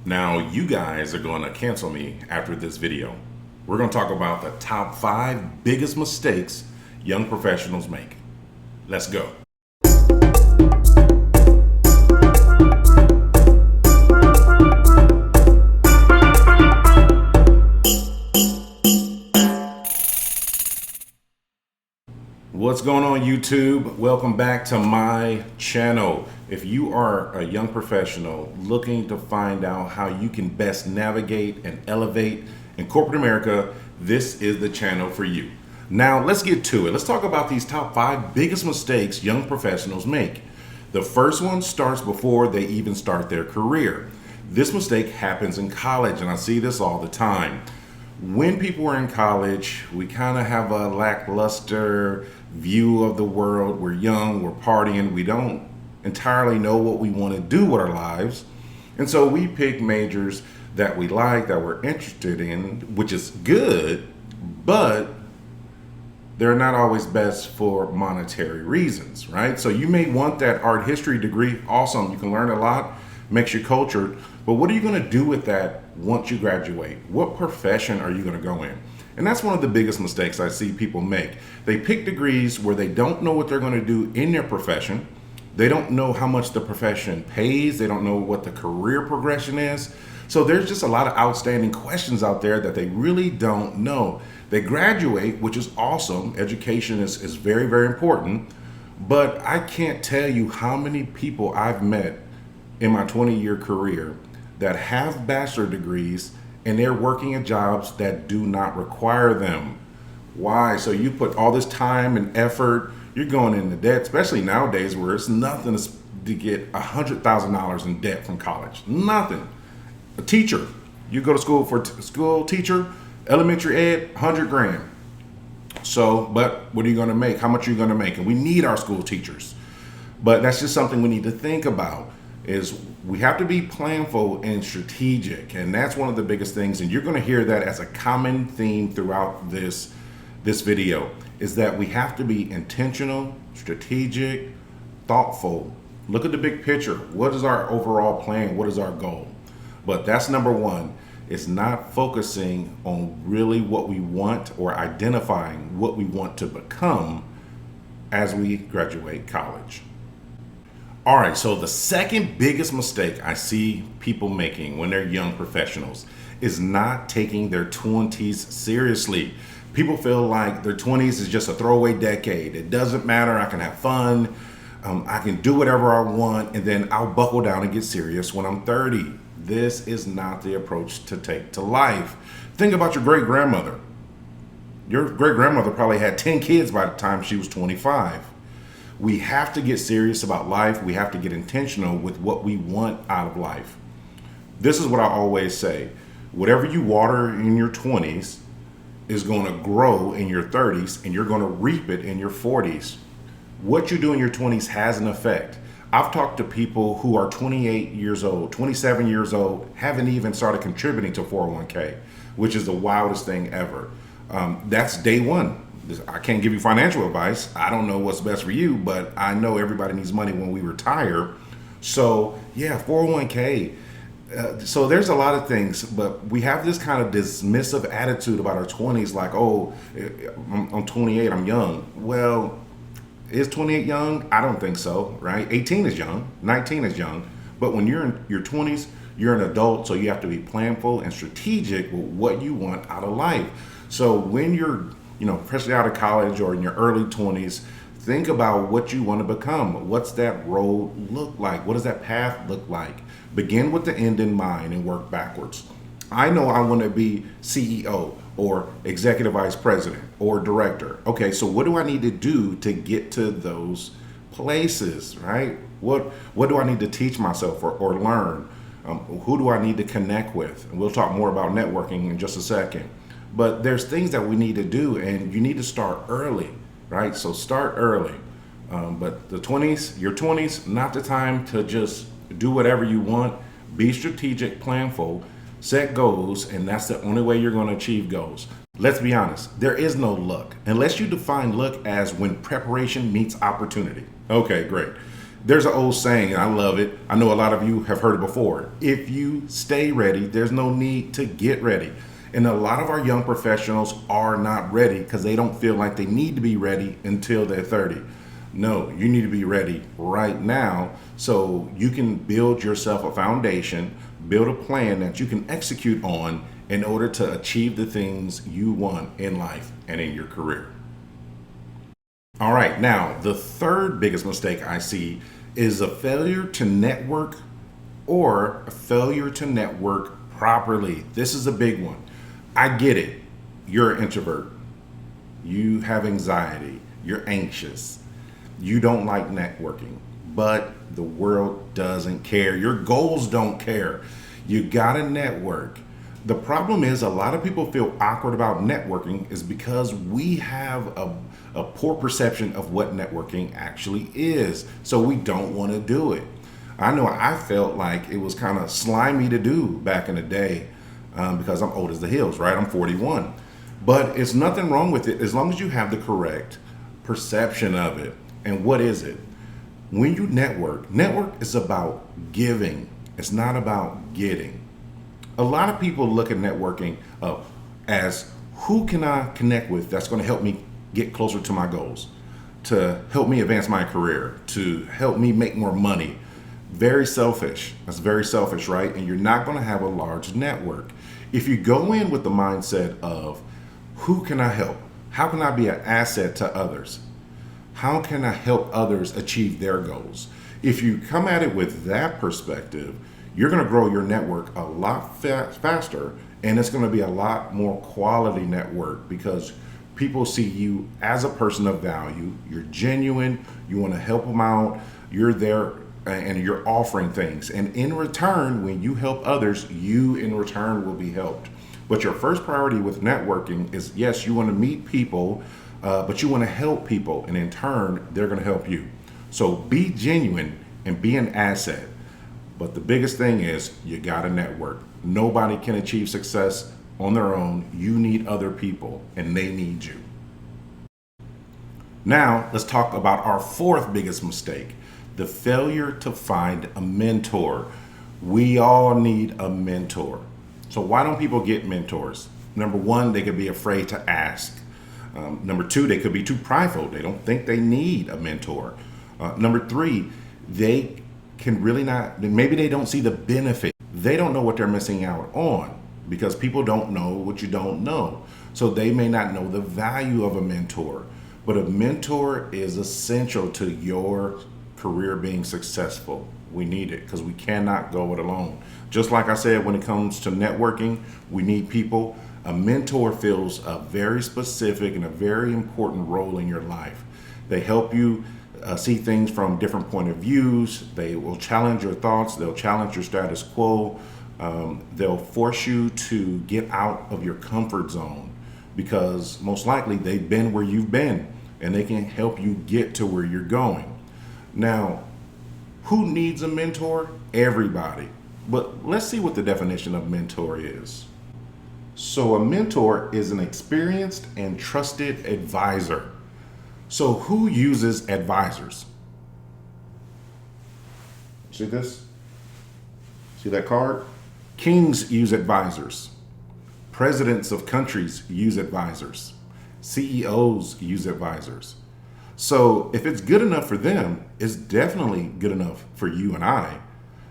Now, you guys are going to cancel me after this video. We're going to talk about the top 5 biggest mistakes young professionals make. Let's go. What's going on, YouTube? Welcome back to my channel. If you are a young professional looking to find out how you can best navigate and elevate in corporate America, this is the channel for you. Now, let's get to it. Let's talk about these top 5 biggest mistakes young professionals make. The first one starts before they even start their career. This mistake happens in college, and I see this all the time. When people are in college, we kind of have a lackluster view of the world. We're young, we're partying, we don't entirely know what we want to do with our lives. And so we pick majors that we like, that we're interested in, which is good, but they're not always best for monetary reasons, right? So you may want that art history degree. Awesome, you can learn a lot, makes you cultured, but what are you going to do with that once you graduate? What profession are you going to go in? And that's one of the biggest mistakes I see people make. They pick degrees where they don't know what they're going to do in their profession. They don't know how much the profession pays. They don't know what the career progression is. So there's just a lot of outstanding questions out there that they really don't know. They graduate, which is awesome. Education is very, very important. But I can't tell you how many people I've met in my 20-year career that have bachelor degrees and they're working at jobs that do not require them. Why? So you put all this time and effort, you're going into debt, especially nowadays where it's nothing to get $100,000 in debt from college. Nothing. A teacher, you go to school for school teacher, elementary ed, 100 grand. So, but what are you going to make? How much are you going to make? And we need our school teachers. But that's just something we need to think about. Is we have to be planful and strategic, and that's one of the biggest things, and you're going to hear that as a common theme throughout this video, is that we have to be intentional, strategic, thoughtful. Look at the big picture. What is our overall plan? What is our goal? But that's number one. It's not focusing on really what we want or identifying what we want to become as we graduate college. All right, so the second biggest mistake I see people making when they're young professionals is not taking their 20s seriously. People feel like their 20s is just a throwaway decade. It doesn't matter, I can have fun, I can do whatever I want, and then I'll buckle down and get serious when I'm 30. This is not the approach to take to life. Think about your great-grandmother. Your great-grandmother probably had 10 kids by the time she was 25. We have to get serious about life. We have to get intentional with what we want out of life. This is what I always say. Whatever you water in your 20s is going to grow in your 30s, and you're going to reap it in your 40s. What you do in your 20s has an effect. I've talked to people who are 28 years old, 27 years old, haven't even started contributing to 401k, which is the wildest thing ever. That's day one. I can't give you financial advice. I don't know what's best for you, but I know everybody needs money when we retire. So yeah, 401k. So there's a lot of things, but we have this kind of dismissive attitude about our 20s, like, oh, I'm 28, I'm young. Well, is 28 young? I don't think so, right? 18 is young, 19 is young. But when you're in your 20s, you're an adult, so you have to be planful and strategic with what you want out of life. So when you're freshly out of college or in your early 20s, think about what you want to become. What's that road look like? What does that path look like? Begin with the end in mind and work backwards. I know I want to be CEO or executive vice president or director. Okay, so what do I need to do to get to those places, right? What do I need to teach myself or learn? Who do I need to connect with? And we'll talk more about networking in just a second. But there's things that we need to do, and you need to start early, right? So start early. But the 20s, your 20s, not the time to just do whatever you want. Be strategic, planful, set goals, and that's the only way you're going to achieve goals. Let's be honest, there is no luck unless you define luck as when preparation meets opportunity. Okay, great. There's an old saying, and I love it. I know a lot of you have heard it before. If you stay ready, there's no need to get ready. And a lot of our young professionals are not ready because they don't feel like they need to be ready until they're 30. No, you need to be ready right now so you can build yourself a foundation, build a plan that you can execute on in order to achieve the things you want in life and in your career. All right, now the third biggest mistake I see is a failure to network or a failure to network properly. This is a big one. I get it. You're an introvert. You have anxiety. You're anxious. You don't like networking, but the world doesn't care. Your goals don't care. You gotta network. The problem is a lot of people feel awkward about networking is because we have a poor perception of what networking actually is. So we don't want to do it. I know I felt like it was kind of slimy to do back in the day because I'm old as the hills, right? I'm 41. But it's nothing wrong with it as long as you have the correct perception of it. And what is it? When you network is about giving. It's not about getting. A lot of people look at networking as who can I connect with that's going to help me get closer to my goals, to help me advance my career, to help me make more money. Very selfish. That's very selfish, right? And you're not going to have a large network. If you go in with the mindset of who can I help? How can I be an asset to others? How can I help others achieve their goals? If you come at it with that perspective, you're going to grow your network a lot faster, and it's going to be a lot more quality network because people see you as a person of value. You're genuine. You want to help them out. You're there and you're offering things. And in return, when you help others, you in return will be helped. But your first priority with networking is, yes, you want to meet people, but you want to help people. And in turn, they're going to help you. So be genuine and be an asset. But the biggest thing is you got to network. Nobody can achieve success on their own. You need other people and they need you. Now, let's talk about our fourth biggest mistake, the failure to find a mentor. We all need a mentor. So why don't people get mentors? Number one, they could be afraid to ask. Number two, they could be too prideful. They don't think they need a mentor. Number three, they can really not, maybe they don't see the benefit. They don't know what they're missing out on because people don't know what you don't know. So they may not know the value of a mentor, but a mentor is essential to your career being successful. We need it because we cannot go it alone. Just like I said, when it comes to networking, we need people. A mentor fills a very specific and a very important role in your life. They help you see things from different point of views. They will challenge your thoughts. They'll challenge your status quo. They'll force you to get out of your comfort zone because most likely they've been where you've been and they can help you get to where you're going. Now, who needs a mentor? Everybody. But let's see what the definition of mentor is. So a mentor is an experienced and trusted advisor. So who uses advisors? See this? See that card? Kings use advisors. Presidents of countries use advisors. CEOs use advisors. So if it's good enough for them, it's definitely good enough for you and I.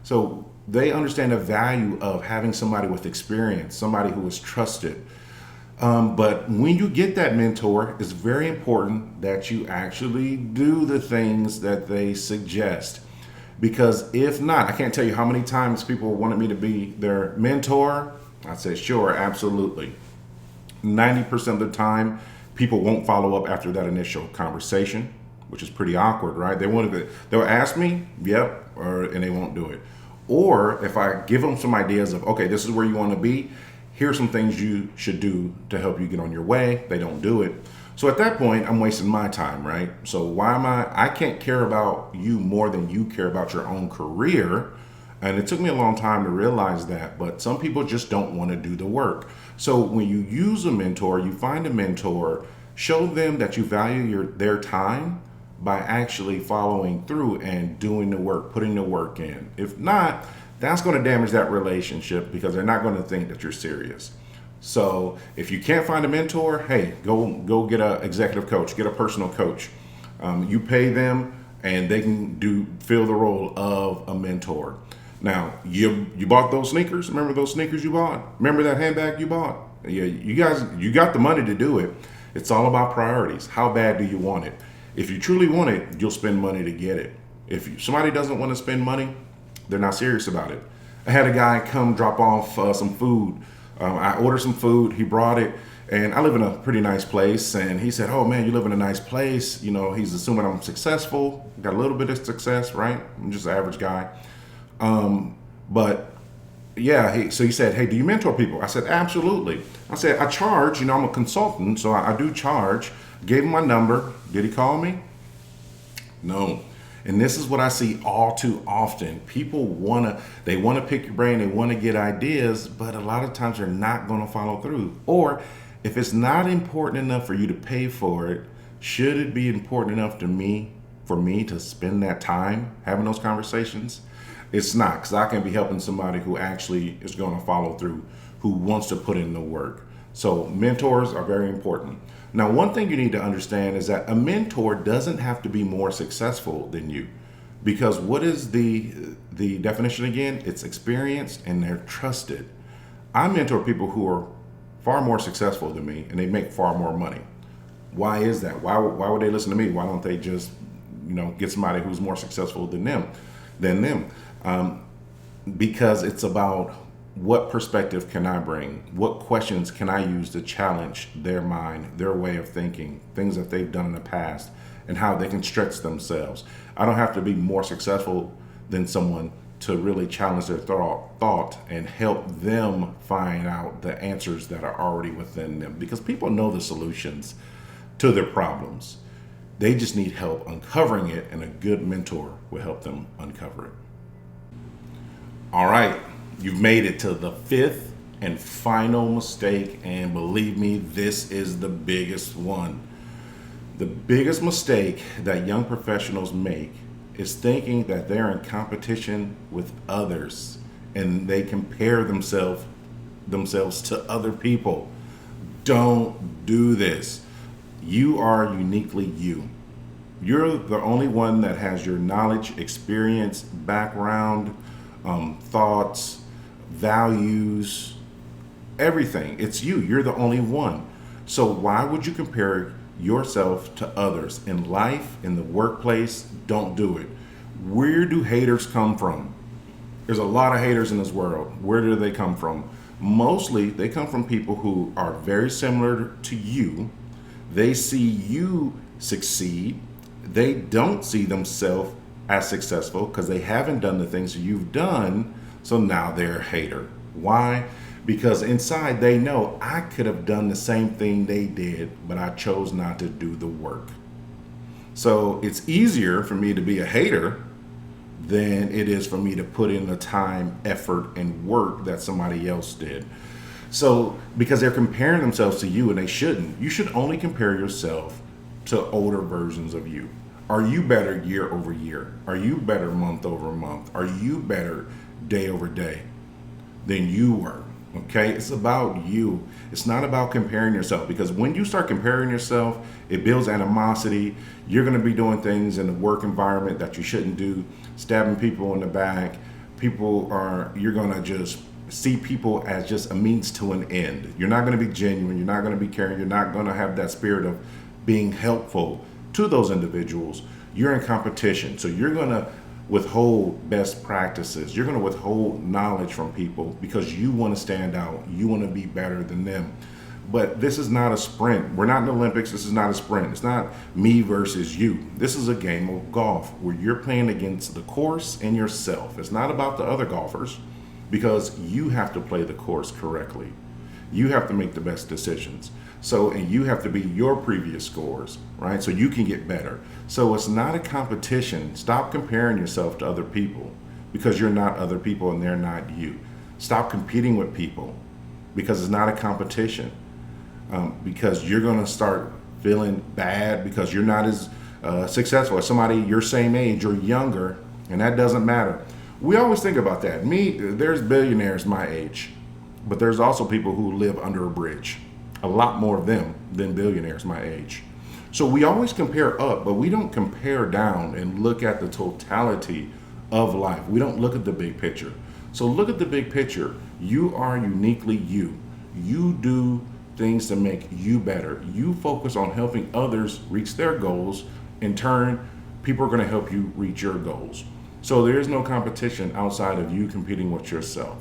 So they understand the value of having somebody with experience, somebody who is trusted. But when you get that mentor, it's very important that you actually do the things that they suggest. Because if not, I can't tell you how many times people wanted me to be their mentor. I said, sure, absolutely. 90% of the time, people won't follow up after that initial conversation, which is pretty awkward, right? They'll ask me, yep, and they won't do it. Or if I give them some ideas of, okay, this is where you want to be, here's some things you should do to help you get on your way. They don't do it. So at that point, I'm wasting my time, right? So I can't care about you more than you care about your own career. And it took me a long time to realize that, but some people just don't want to do the work. So when you use a mentor, you find a mentor, show them that you value their time, by actually following through and doing the work, putting the work in. If not, that's going to damage that relationship because they're not going to think that you're serious. So if you can't find a mentor, hey, go get an executive coach, get a personal coach. You pay them, and they can fill the role of a mentor. Now, you bought those sneakers. Remember those sneakers you bought? Remember that handbag you bought? Yeah, you got the money to do it. It's all about priorities. How bad do you want it? If you truly want it, you'll spend money to get it. If somebody doesn't want to spend money, they're not serious about it. I had a guy come drop off some food. I ordered some food. He brought it, and I live in a pretty nice place. And he said, "Oh man, you live in a nice place." You know, he's assuming I'm successful. Got a little bit of success, right? I'm just an average guy. But yeah, so he said, "Hey, do you mentor people?" I said, "Absolutely." I said, "I charge. I'm a consultant, so I do charge." Gave him my number. Did he call me? No. And this is what I see all too often. People want to pick your brain, they want to get ideas, but a lot of times they're not going to follow through. Or if it's not important enough for you to pay for it, should it be important enough for me to spend that time having those conversations? It's not, because I can be helping somebody who actually is going to follow through, who wants to put in the work. So mentors are very important. Now, one thing you need to understand is that a mentor doesn't have to be more successful than you, because what is the definition again? It's experience, and they're trusted. I mentor people who are far more successful than me, and they make far more money. Why is that? Why would they listen to me? Why don't they just get somebody who's more successful than them? Because it's about, what perspective can I bring? What questions can I use to challenge their mind, their way of thinking, things that they've done in the past, and how they can stretch themselves? I don't have to be more successful than someone to really challenge their thought and help them find out the answers that are already within them. Because people know the solutions to their problems. They just need help uncovering it, and a good mentor will help them uncover it. All right. You've made it to the fifth and final mistake, and believe me, this is the biggest one. The biggest mistake that young professionals make is thinking that they're in competition with others and they compare themselves to other people. Don't do this. You are uniquely you. You're the only one that has your knowledge, experience, background, thoughts, values, everything. It's you. You're the only one. So why would you compare yourself to others in life, in the workplace? Don't do it. Where do haters come from? There's a lot of haters in this world. Where do they come from? Mostly they come from people who are very similar to you. They see you succeed. They don't see themselves as successful because they haven't done the things you've done. So now they're a hater. Why? Because inside they know, I could have done the same thing they did, but I chose not to do the work. So it's easier for me to be a hater than it is for me to put in the time, effort, and work that somebody else did. So because they're comparing themselves to you, and they shouldn't. You should only compare yourself to older versions of you. Are you better year over year? Are you better month over month? Are you better day over day than you were? Okay, it's about you. It's not about comparing yourself, because when you start comparing yourself, it builds animosity. You're going to be doing things in the work environment that you shouldn't do, stabbing people in the back. You're going to just see people as just a means to an end. You're not going to be genuine. You're not going to be caring. You're not going to have that spirit of being helpful to those individuals. You're in competition. So you're going to withhold best practices. You're going to withhold knowledge from people because you want to stand out. You want to be better than them. But this is not a sprint. We're not in the Olympics. This is not a sprint. It's not me versus you. This is a game of golf where you're playing against the course and yourself. It's not about the other golfers, because you have to play the course correctly. You have to make the best decisions. And you have to beat your previous scores, right? So you can get better. So it's not a competition. Stop comparing yourself to other people, because you're not other people and they're not you. Stop competing with people, because it's not a competition. Because you're going to start feeling bad because you're not as successful, as somebody your same age or younger, and that doesn't matter. We always think about that. There's billionaires my age, but there's also people who live under a bridge. A lot more of them than billionaires my age. So we always compare up, but we don't compare down and look at the totality of life. We don't look at the big picture. So look at the big picture. You are uniquely you. You do things to make you better. You focus on helping others reach their goals. In turn, people are going to help you reach your goals. So there is no competition outside of you competing with yourself.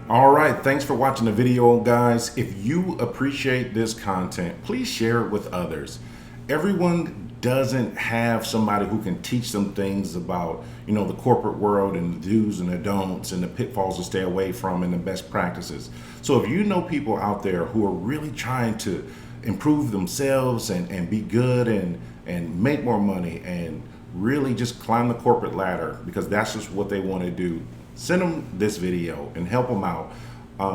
All right, thanks for watching the video, guys. If you appreciate this content, please share it with others. Everyone doesn't have somebody who can teach them things about, the corporate world and the do's and the don'ts and the pitfalls to stay away from and the best practices. So if you know people out there who are really trying to improve themselves and be good and make more money and really just climb the corporate ladder because that's just what they want to do, send them this video and help them out,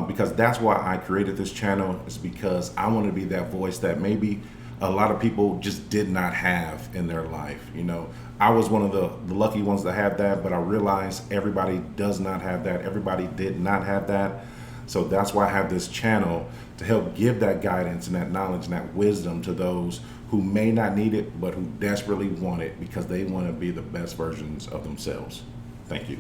because that's why I created this channel. Is because I want to be that voice that maybe a lot of people just did not have in their life. I was one of the lucky ones that had that, but I realized everybody does not have that. Everybody did not have that. So that's why I have this channel, to help give that guidance and that knowledge and that wisdom to those who may not need it, but who desperately want it because they want to be the best versions of themselves. Thank you.